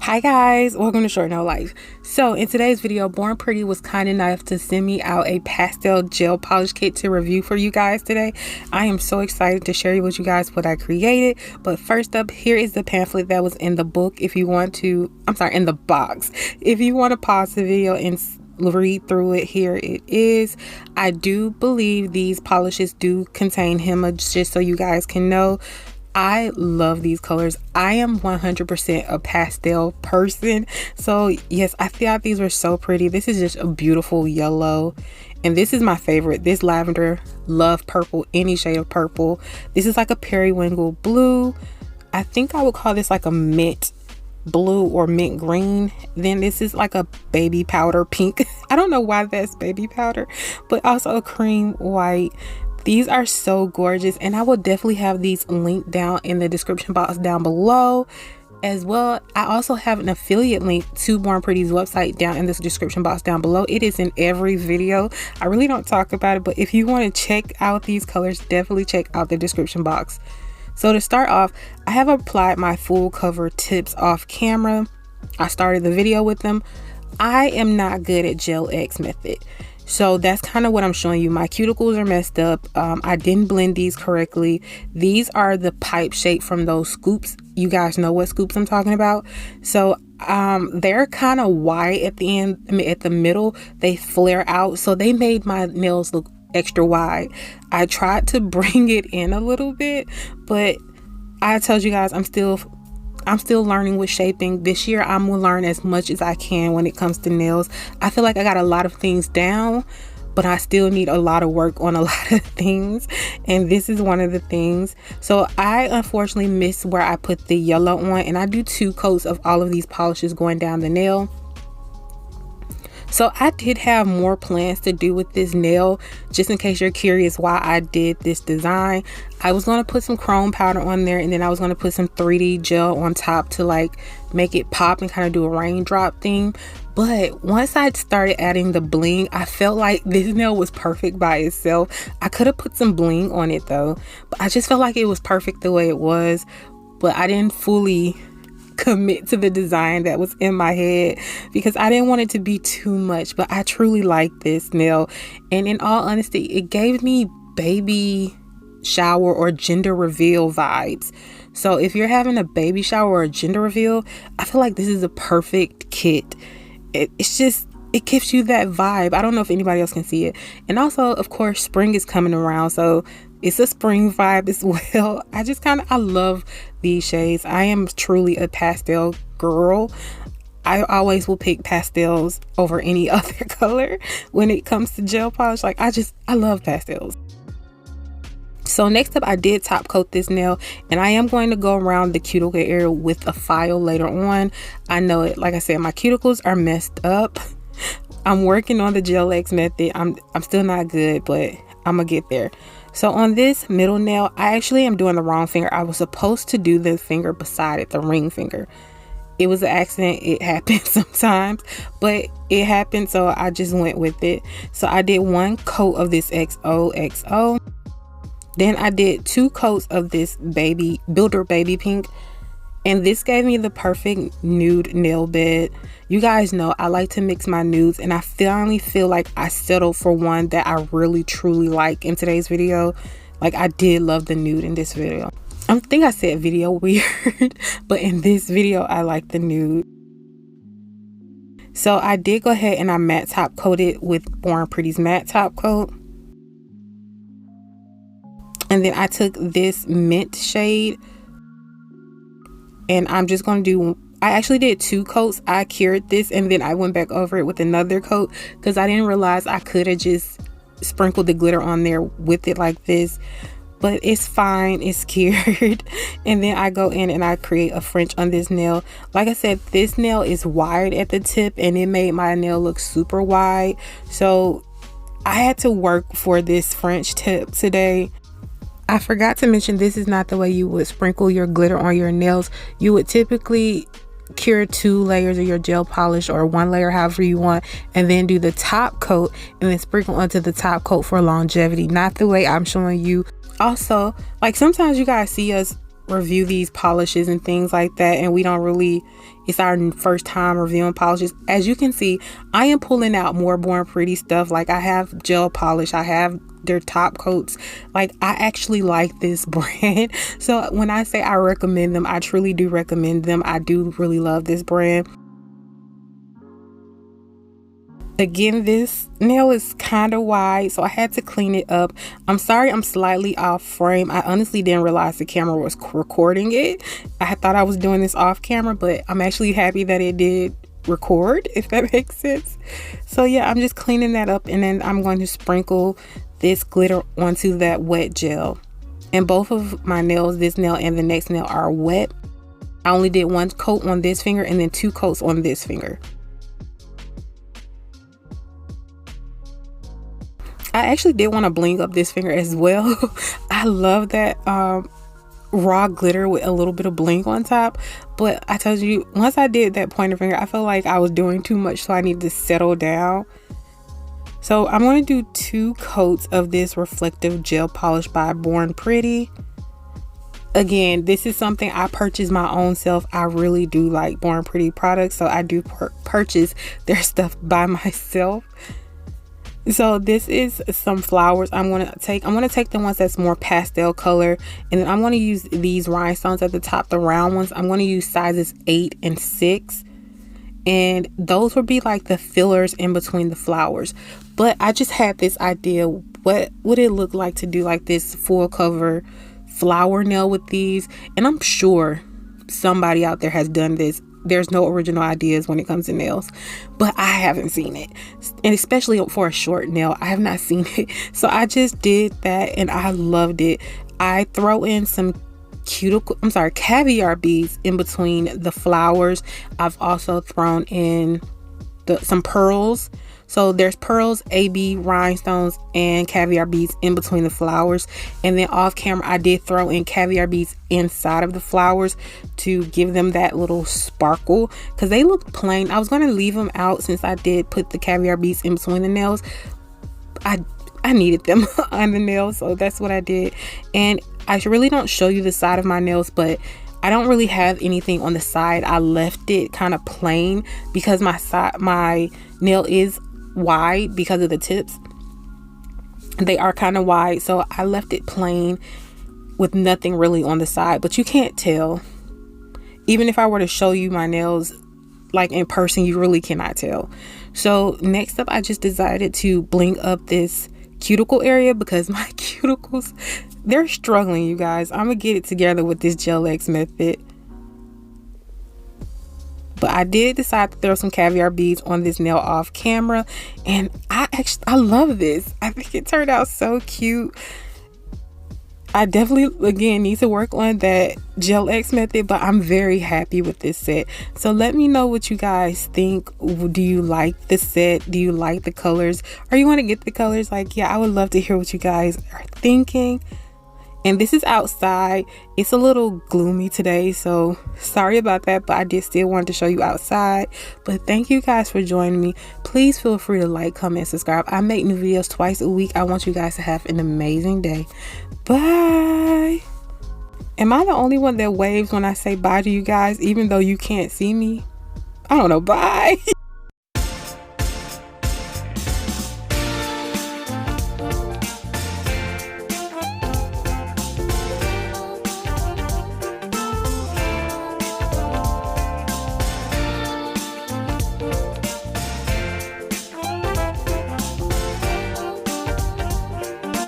Hi guys, welcome to Short No Life. So in today's video, Born Pretty was kind enough to send me out a pastel gel polish kit to review for you guys today. I am so excited to share with you guys what I created. But first up, here is the pamphlet that was in the book. If you want to, in the box. If you want to pause the video and read through it, here it is. I do believe these polishes do contain Hema, just so you guys can know. I love these colors. I am 100% a pastel person, so yes, I thought these were so pretty. This is just a beautiful yellow, and this is my favorite. This lavender, love purple, any shade of purple. This is like a periwinkle blue. I think I would call this like a mint blue or mint green. Then this is like a baby powder pink. I don't know why that's baby powder, but also a cream white. These are so gorgeous, and I will definitely have these linked down in the description box down below as well. I also have an affiliate link to Born Pretty's website down in this description box down below. It is in every video. I really don't talk about it, but if you want to check out these colors, definitely check out the description box. So to start off, I have applied my full cover tips off camera. I started the video with them. I am not good at Gel X method. So that's kind of what I'm showing you. My cuticles are messed up. I didn't blend these correctly. These are the pipe shape from those scoops. You guys know what scoops I'm talking about. So they're kind of wide at the end. At the middle, they flare out. So they made my nails look extra wide. I tried to bring it in a little bit, but I told you guys I'm still learning with shaping. This year I'm gonna learn as much as I can when it comes to nails. I feel like I got a lot of things down, but I still need a lot of work on a lot of things, and this is one of the things. So I unfortunately missed where I put the yellow on, and I do 2 coats of all of these polishes going down the nail. So I did have more plans to do with this nail, just in case you're curious why I did this design. I was going to put some chrome powder on there, and then I was going to put some 3D gel on top to like make it pop and kind of do a raindrop thing. But once I started adding the bling, I felt like this nail was perfect by itself. I could have put some bling on it though, but I just felt like it was perfect the way it was. But I didn't fully commit to the design that was in my head because I didn't want it to be too much. But I truly like this nail, and in all honesty, it gave me baby shower or gender reveal vibes. So if you're having a baby shower or a gender reveal, I feel like this is a perfect kit. It's just, it gives you that vibe. I don't know if anybody else can see it. And also, of course, spring is coming around, so it's a spring vibe as well. I love these shades. I am truly a pastel girl. I always will pick pastels over any other color when it comes to gel polish. Like I love pastels. So next up, I did top coat this nail, and I am going to go around the cuticle area with a file later on. I know it, like I said, my cuticles are messed up. I'm working on the Gel X method. I'm still not good, but I'm gonna get there. So on this middle nail, I actually am doing the wrong finger. I was supposed to do the finger beside it, the ring finger. It was an accident. It happens sometimes, but it happened, so I just went with it. So I did 1 coat of this XOXO. Then I did 2 coats of this builder baby pink, and this gave me the perfect nude nail bed. You guys know I like to mix my nudes, and I finally feel like I settled for one that I really truly like in today's video. Like, I did love the nude in this video. I think I said video weird, but in this video I like the nude. So I did go ahead and I matte top coated with Born Pretty's matte top coat. And then I took this mint shade, and I'm just going to do, I actually did 2 coats. I cured this, and then I went back over it with another coat because I didn't realize I could have just sprinkled the glitter on there with it like this. But it's fine, it's cured. And then I go in and I create a French on this nail. Like I said, this nail is wide at the tip, and it made my nail look super wide. So I had to work for this French tip today. I forgot to mention, this is not the way you would sprinkle your glitter on your nails. You would typically cure 2 layers of your gel polish, or 1 layer, however you want, and then do the top coat and then sprinkle onto the top coat for longevity. Not the way I'm showing you. Also, like, sometimes you guys see us review these polishes and things like that, and we don't really, it's our first time reviewing polishes. As you can see, I am pulling out more Born Pretty stuff. Like, I have gel polish, I have their top coats. Like, I actually like this brand. So when I say I recommend them, I truly do recommend them. I do really love this brand. Again, this nail is kind of wide, so I had to clean it up. I'm sorry I'm slightly off frame. I honestly didn't realize the camera was recording it. I thought I was doing this off camera, but I'm actually happy that it did record, if that makes sense. So yeah, I'm just cleaning that up, and then I'm going to sprinkle this glitter onto that wet gel. And both of my nails, this nail and the next nail, are wet. I only did one coat on this finger and then 2 coats on this finger. I actually did want to bling up this finger as well. I love that raw glitter with a little bit of bling on top. But I told you, once I did that pointer finger, I felt like I was doing too much, so I needed to settle down. So I'm going to do 2 coats of this reflective gel polish by Born Pretty. Again, this is something I purchased my own self. I really do like Born Pretty products, so I do purchase their stuff by myself. So this is some flowers I'm going to take. I'm going to take the ones that's more pastel color, and then I'm going to use these rhinestones at the top, the round ones. I'm going to use sizes 8 and 6, and those would be like the fillers in between the flowers. But I just had this idea, what would it look like to do like this full cover flower nail with these? And I'm sure somebody out there has done this. There's no original ideas when it comes to nails, but I haven't seen it, and especially for a short nail, I have not seen it. So I just did that and I loved it. I throw in some caviar beads in between the flowers. I've also thrown in some pearls. So there's pearls, AB rhinestones, and caviar beads in between the flowers. And then off camera, I did throw in caviar beads inside of the flowers to give them that little sparkle, because they look plain. I was going to leave them out since I did put the caviar beads in between the nails. I needed them on the nails, so that's what I did. And I really don't show you the side of my nails, but I don't really have anything on the side. I left it kind of plain because my nail is wide because of the tips. They are kind of wide, so I left it plain with nothing really on the side, but you can't tell. Even if I were to show you my nails like in person, you really cannot tell. So next up, I just decided to bling up this cuticle area because my cuticles, they're struggling, you guys. I'm gonna get it together with this Gel X method. But I did decide to throw some caviar beads on this nail off camera, and I love this. I think it turned out so cute. I definitely, again, need to work on that Gel X method, but I'm very happy with this set. So let me know what you guys think. Do you like the set? Do you like the colors? Or you want to get the colors? Like, yeah, I would love to hear what you guys are thinking. And this is outside. It's a little gloomy today, so sorry about that, but I did still want to show you outside. But thank you guys for joining me. Please feel free to like, comment, subscribe. I make new videos twice a week. I want you guys to have an amazing day. Bye. Am I the only one that waves when I say bye to you guys, even though you can't see me? I don't know. Bye.